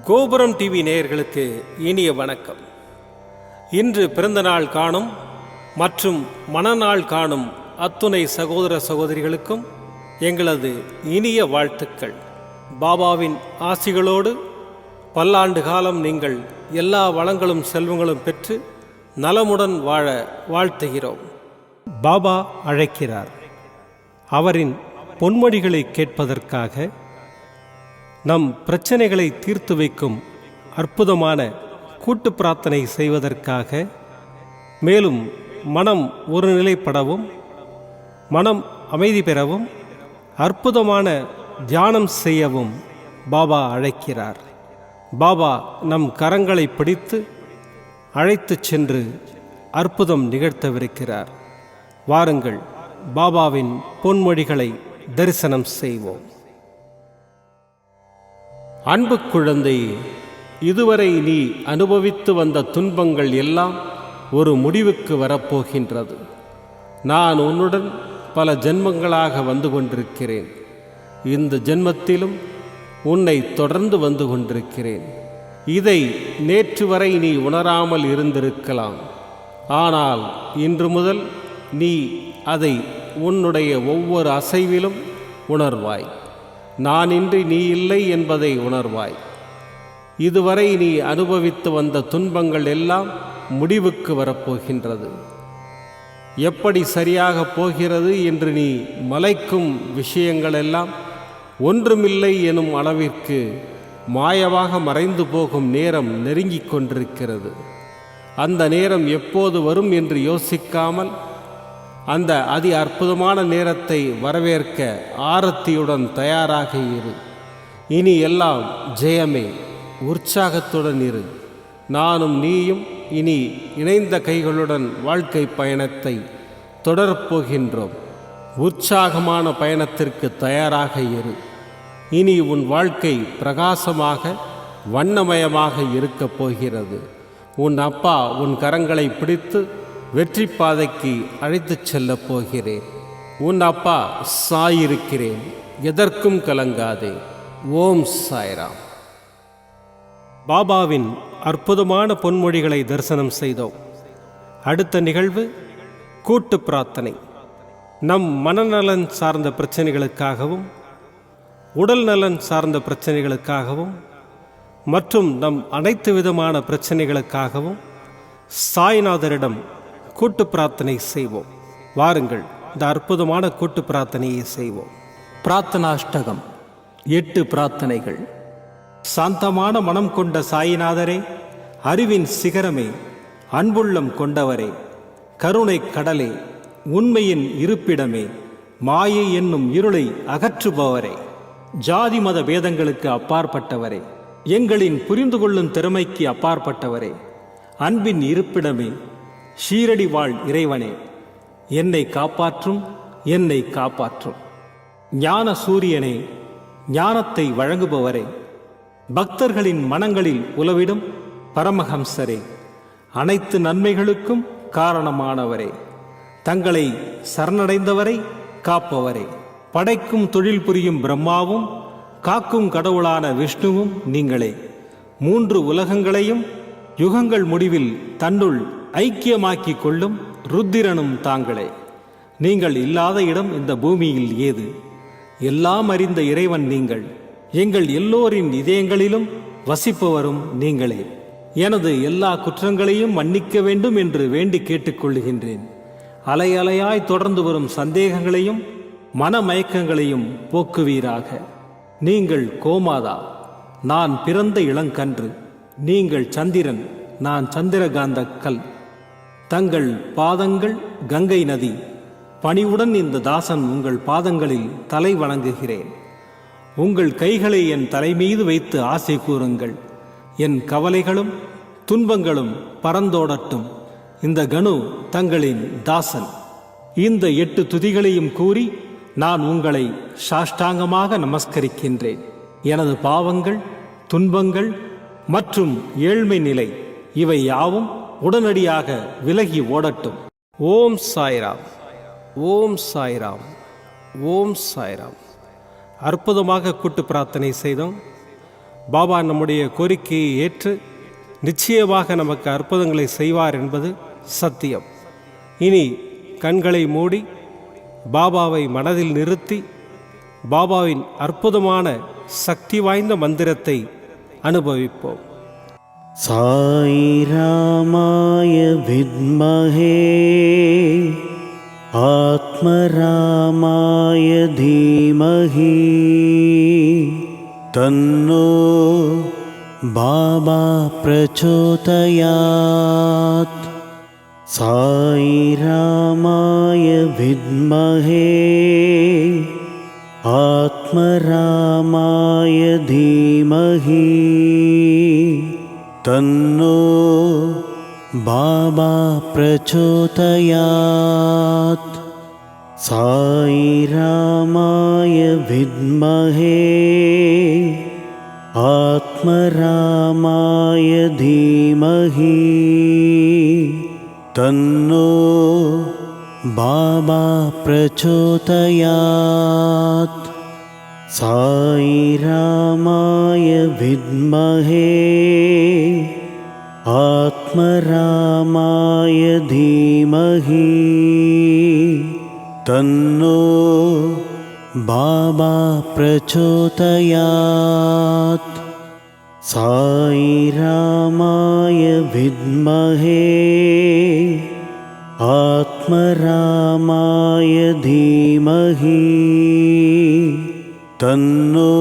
கோபுரம் டிவி நேயர்களுக்கு இனிய வணக்கம். இன்று பிறந்தநாள் காணும் மற்றும் மணநாள் காணும் அத்துணை சகோதர சகோதரிகளுக்கும் எங்களது இனிய வாழ்த்துக்கள். பாபாவின் ஆசிகளோடு பல்லாண்டு காலம் நீங்கள் எல்லா வளங்களும் செல்வங்களும் பெற்று நலமுடன் வாழ வாழ்த்துகிறோம். பாபா அழைக்கிறார். அவரின் பொன்மொழிகளை கேட்பதற்காக, நம் பிரச்சனைகளை தீர்த்து வைக்கும் அற்புதமான கூட்டு பிரார்த்தனை செய்வதற்காக, மேலும் மனம் ஒருநிலைப்படவும் மனம் அமைதி பெறவும் அற்புதமான தியானம் செய்யவும் பாபா அழைக்கிறார். பாபா நம் கரங்களை பிடித்து அழைத்துச் சென்று அற்புதம் நிகழ்த்தவிருக்கிறார். வாருங்கள், பாபாவின் பொன்மொழிகளை தரிசனம் செய்வோம். அன்பு குழந்தை, இதுவரை நீ அனுபவித்து வந்த துன்பங்கள் எல்லாம் ஒரு முடிவுக்கு வரப்போகின்றது. நான் உன்னுடன் பல ஜென்மங்களாக வந்து கொண்டிருக்கிறேன். இந்த ஜென்மத்திலும் உன்னை தொடர்ந்து வந்து கொண்டிருக்கிறேன். இதை நேற்று வரை நீ உணராமல் இருந்திருக்கலாம். ஆனால் இன்று முதல் நீ அதை உன்னுடைய ஒவ்வொரு அசைவிலும் உணர்வாய். நான் இன்றி நீ இல்லை என்பதை உணர்வாய். இதுவரை நீ அனுபவித்து வந்த துன்பங்கள் எல்லாம் முடிவுக்கு வரப்போகின்றது. எப்படி சரியாக போகிறது என்று நீ மலைக்கும் விஷயங்களெல்லாம் ஒன்றுமில்லை எனும் அளவிற்கு மாயமாக மறைந்து போகும் நேரம் நெருங்கிக் கொண்டிருக்கிறது. அந்த நேரம் எப்போது வரும் என்று யோசிக்காமல் அந்த அதி அற்புதமான நேரத்தை வரவேற்க ஆரத்தியுடன் தயாராக இரு. இனி எல்லாம் ஜெயமே. உற்சாகத்துடன் இரு. நானும் நீயும் இனி இணைந்த கைகளுடன் வாழ்க்கை பயணத்தை தொடரப்போகின்றோம். உற்சாகமான பயணத்திற்கு தயாராக இரு. இனி உன் வாழ்க்கை பிரகாசமாக வண்ணமயமாக இருக்கப் போகிறது. உன் அப்பா உன் கரங்களை பிடித்து வெற்றி பாதைக்கு அழைத்துச் செல்லப் போகிறேன். உன் அப்பா சாயிருக்கிறேன். எதற்கும் கலங்காதே. ஓம் சாய்ராம். பாபாவின் அற்புதமான பொன்மொழிகளை தரிசனம் செய்தோம். அடுத்த நிகழ்வு கூட்டு பிரார்த்தனை. நம் மனநலன் சார்ந்த பிரச்சனைகளுக்காகவும் உடல் நலன் சார்ந்த பிரச்சனைகளுக்காகவும் மற்றும் நம் அனைத்து விதமான பிரச்சனைகளுக்காகவும் சாய்நாதரிடம் கூட்டு பிரார்த்தனை செய்வோம். வாருங்கள், இந்த அற்புதமான கூட்டு பிரார்த்தனையை செய்வோம். பிரார்த்தனாஷ்டகம். 8 பிரார்த்தனைகள். சாந்தமான மனம் கொண்ட சாயிநாதரே, அறிவின் சிகரமே, அன்புள்ளம் கொண்டவரே, கருணை கடலே, உண்மையின் இருப்பிடமே, மாயை என்னும் இருளை அகற்றுபவரே, ஜாதி மத பேதங்களுக்கு அப்பாற்பட்டவரே, எங்களின் புரிந்து கொள்ளும் திறமைக்கு அப்பாற்பட்டவரே, அன்பின் இருப்பிடமே, ஷீரடி வாழ் இறைவனே, என்னை காப்பாற்றும், என்னை காப்பாற்றும். ஞான சூரியனே, ஞானத்தை வழங்குபவரே, பக்தர்களின் மனங்களில் உலவிடும் பரமஹம்சரே, அனைத்து நன்மைகளுக்கும் காரணமானவரே, தங்களை சரணடைந்தவரை காப்பவரே, படைக்கும் தொழில் புரியும் பிரம்மாவும் காக்கும் கடவுளான விஷ்ணுவும் நீங்களே. 3 உலகங்களையும் யுகங்கள் முடிவில் தன்னுள் ஐக்கியமாக்கிக் கொள்ளும் ருத்திரனும் தாங்களே. நீங்கள் இல்லாத இடம் இந்த பூமியில் ஏது? எல்லாம் அறிந்த இறைவன் நீங்கள். எங்கள் எல்லோரின் இதயங்களிலும் வசிப்பவரும் நீங்களே. எனது எல்லா குற்றங்களையும் மன்னிக்க வேண்டும் என்று வேண்டி கேட்டுக்கொள்கின்றேன். அலை அலையாய் தொடர்ந்து வரும் சந்தேகங்களையும் மனமயக்கங்களையும் போக்குவீராக. நீங்கள் கோமாதா, நான் பிறந்த இளங்கன்று. நீங்கள் சந்திரன், நான் சந்திரகாந்த கல். தங்கள் பாதங்கள் கங்கை நதி. பணிவுடன் இந்த தாசன் உங்கள் பாதங்களில் தலை வணங்குகிறேன். உங்கள் கைகளை என் தலைமீது வைத்து ஆசை கூறுங்கள். என் கவலைகளும் துன்பங்களும் பறந்தோடட்டும். இந்த கணு தங்களின் தாசன். இந்த 8 துதிகளையும் கூறி நான் உங்களை சாஷ்டாங்கமாக நமஸ்கரிக்கின்றேன். எனது பாவங்கள், துன்பங்கள் மற்றும் ஏழ்மை நிலை இவை யாவும் உடனடியாக விலகி ஓடட்டும். ஓம் சாய்ராம். ஓம் சாய்ராம். ஓம் சாய்ராம். அற்புதமாக கூட்டு பிரார்த்தனை செய்தோம். பாபா நம்முடைய கோரிக்கையை ஏற்று நிச்சயமாக நமக்கு அற்புதங்களை செய்வார் என்பது சத்தியம். இனி கண்களை மூடி பாபாவை மனதில் நிறுத்தி பாபாவின் அற்புதமான சக்தி வாய்ந்த மந்திரத்தை அனுபவிப்போம். சாய் ராமாய வித்மஹே ஆத்மராமாய தீமஹி தன்னோ பாபா பிரச்சோதயாத். சாய் ராமாய வித்மஹே ஆத்மராமாய தீமஹி தன்னோ பாபா பிரச்சோதயாத். சாய் ராமாய வித்மஹே ஆத்மராமாய தீமஹி தன்னோ பாபா பிரச்சோதயாத். சாய் ராமாய வித்மஹே ஆத்மராமாய தீமஹி தன்னோ பாபா பிரச்சோதயாத். சாய் ராமாய வித்மஹே ஆத்மராமாய தீமஹி தன்னோ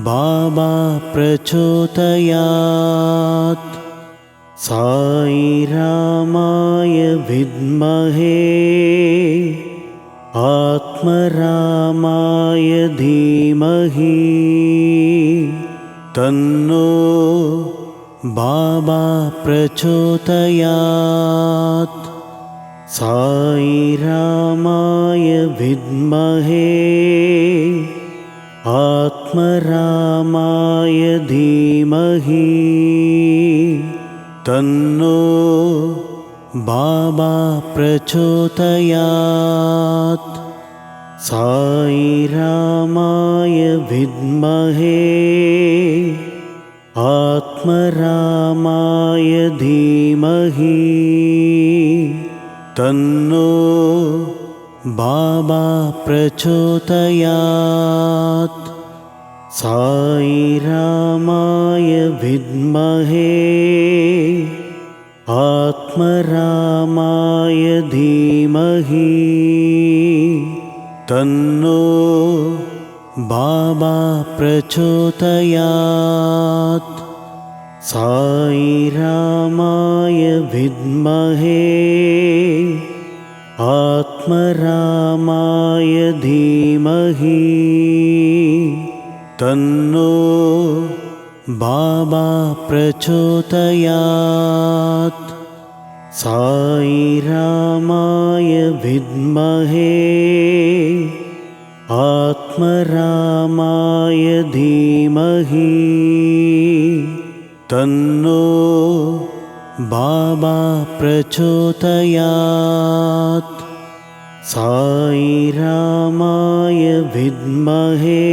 பாபா பிரச்சோதயாத். சாய் ராமாய வித்மஹே ஆத்மராமாய தீமஹி தன்னோ பாபா பிரச்சோதயாத். சாய் ராமாய வித்மஹே ஆத்மராமாய தீமஹி தன்னோ பாபா பிரச்சோதயாத். சாய் ராமாய வித்மஹே ஆத்மராமாய தீமஹி தன்னோ பாபா பிரச்சோதயாத். சாய் ராமாய வித்மஹே ஆத்மராமாய தீமஹி தன்னோ பாபா பிரச்சோதயாத். சாய் ராமாய வித்மஹே ஆத்மராமாய தீமஹி தன்னோ பாபா பிரச்சோதயாத். சாய் ராமாய வித்மஹே ஆத்மராமாய தீமஹி தன்னோ பாபா பிரச்சோதயாத். சாய் ராமாய வித்மஹே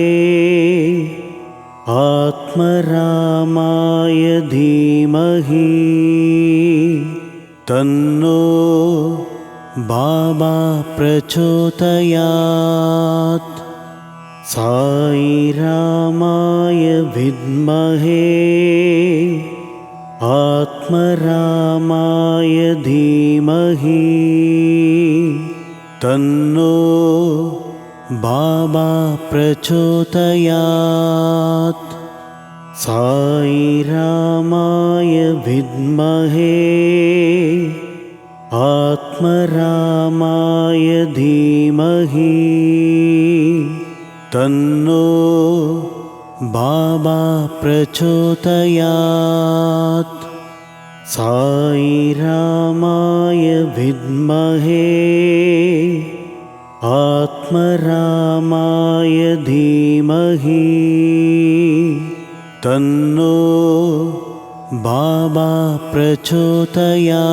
ஆத்மராமாய தீமஹி தன்னோ பாபா பிரச்சோதயாத். சாய் ராமாய வித்மஹே ஆத்மராமாய தீமஹி தன்னோ பாபா பிரச்சோதயாத். சாய் ராமாய வித்மஹே ஆத்மராமாய தீமஹி தன்னோ பாபா பிரச்சோதயாத். சாய் ராமாய வித்மஹே ஆத்மராமாய தீமஹி தன்னோ பாபா பிரச்சோதயாத்.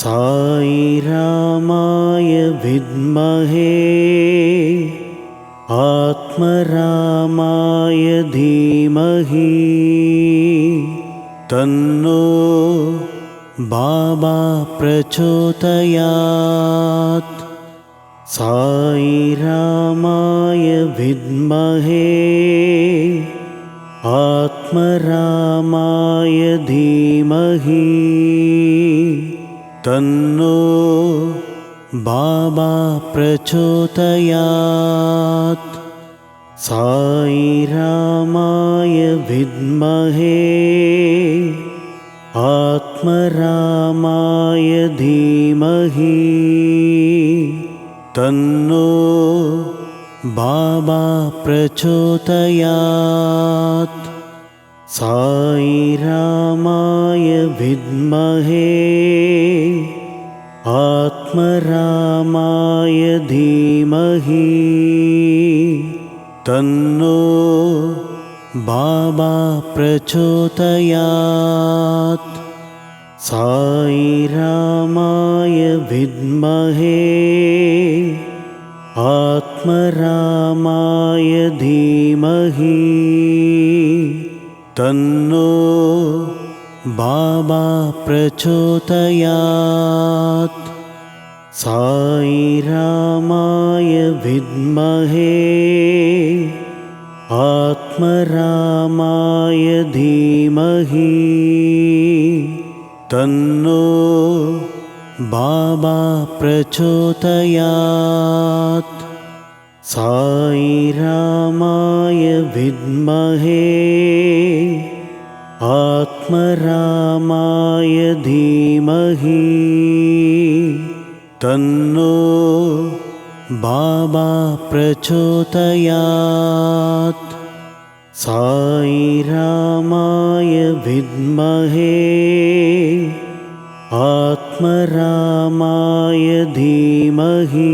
சாய் ராமாய வித்மஹே आत्मरामाय धीमहि तन्नो बाबा प्रचोदयात्। साई रामाय विद्महे आत्मरामाय धीमहि तन्नो बाबा प्रचोदयात्। साई रामाय विद्महे आत्मरामाय धीमहि तन्नो बाबा प्रचोदयात्। साई रामाय विद्महे आत्मरामाय धीमहि तन्नो बाबा प्रचोदयात्। साई रामाय विद्महे आत्मरामाय धीमहि तन्नो बाबा प्रचोदयात्। साई रामाय विद्महे आत्मरामाय धीमहि तन्नो बाबा प्रचोदयात्। साई रामाय विद्महे आत्मरामाय धीमहि तन्नो बाबा प्रचोदयात्। साई रामाय विद्महे आत्मरामाय धीमहि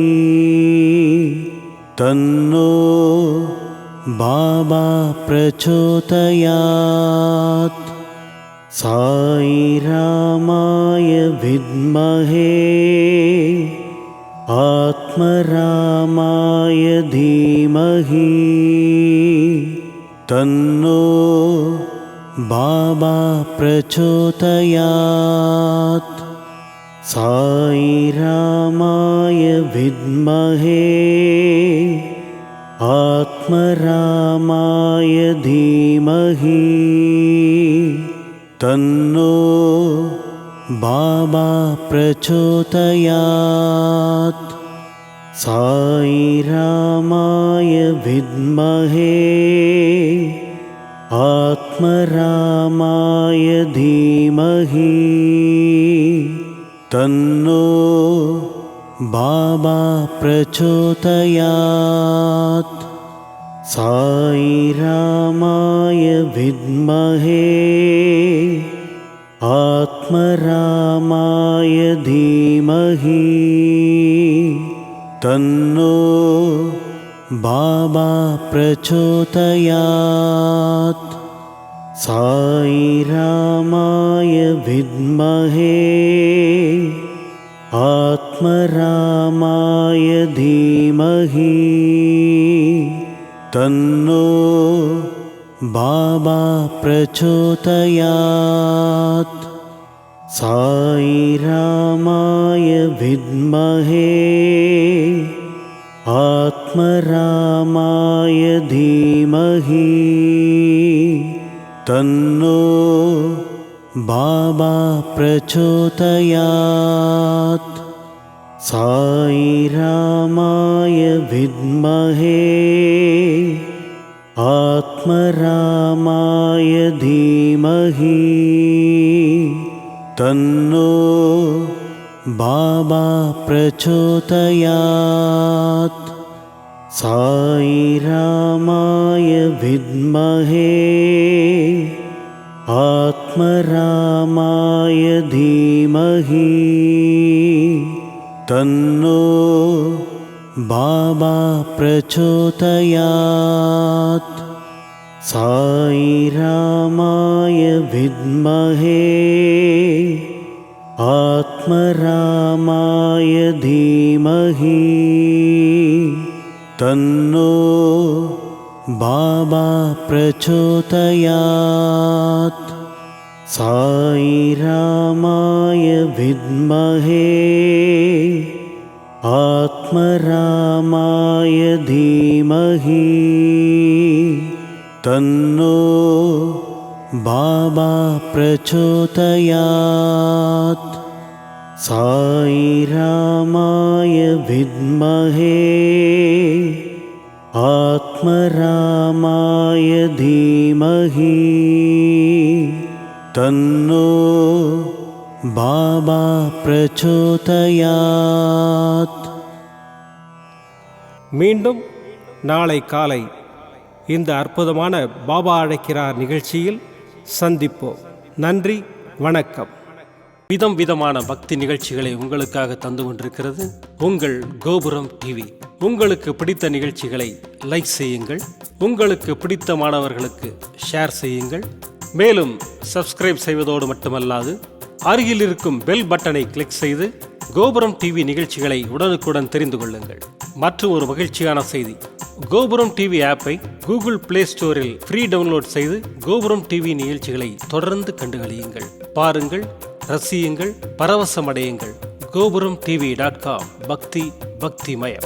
तन्नो बाबा प्रचोदयात्। साई रामाय विद्महे आत्मरामाय धीमहि तन्नो बाबा प्रचोदयात्। साई रामाय विद्महे आत्मरामाय धीमहि तन्नो बाबा प्रचोदयात्। साई रामाय विद्महे आत्मरामाय धीमहि तन्नो बाबा प्रचोदयात्। साई रामाय विद्महे आत्मरामाय धीमहि तन्नो बाबा प्रचोदयात्। साई रामाय विद्महे आत्मरामाय धीमहि तन्नो बाबा प्रचोदयात्। साई रामाय विद्महे आत्मरामाय धीमहि तन्नो बाबा प्रचोदयात्। साई रामाय विद्महे आत्मरामाय धीमहि तन्नो बाबा प्रचोदयात्। साई रामाय विद्महे आत्मरामाय धीमहि तन्नो बाबा प्रचोदयात्। साई रामाय विद्महे आत्मरामाय धीमहि तन्नो बाबा प्रचोदयात्। साई रामाय विद्महे आत्मरामाय धीमहि तन्नो बाबा प्रचोदयात्। साई रामाय विद्महे आत्मरामाय धीमहि तन्नो बाबा प्रचोदयात्। மீண்டும் நாளை காலை இந்த அற்புதமான பாபா அழைக்கிறார் நிகழ்ச்சியில் சந்திப்போம். நன்றி, வணக்கம். விதம் விதமான பக்தி நிகழ்ச்சிகளை உங்களுக்காக தந்து கொண்டிருக்கிறது உங்கள் கோபுரம் டிவி. உங்களுக்கு பிடித்த நிகழ்ச்சிகளை லைக் செய்யுங்கள், உங்களுக்கு பிடித்த மாணவர்களுக்கு ஷேர் செய்யுங்கள். மேலும் சப்ஸ்கிரைப் செய்வதோடு மட்டுமல்லாது அருகில் இருக்கும் பெல் பட்டனை கிளிக் செய்து கோபுரம் டிவி நிகழ்ச்சிகளை உடனுக்குடன் தெரிந்து கொள்ளுங்கள். மற்றும் ஒரு மகிழ்ச்சியான செய்தி, கோபுரம் டிவி ஆப்பை கூகுள் பிளே ஸ்டோரில் ஃப்ரீ டவுன்லோட் செய்து கோபுரம் டிவி நிகழ்ச்சிகளை தொடர்ந்து கண்டுகளியுங்கள், பாருங்கள், ரசியுங்கள், பரவசமடையுங்கள். gopuramtv.com பக்தி பக்திமயம்.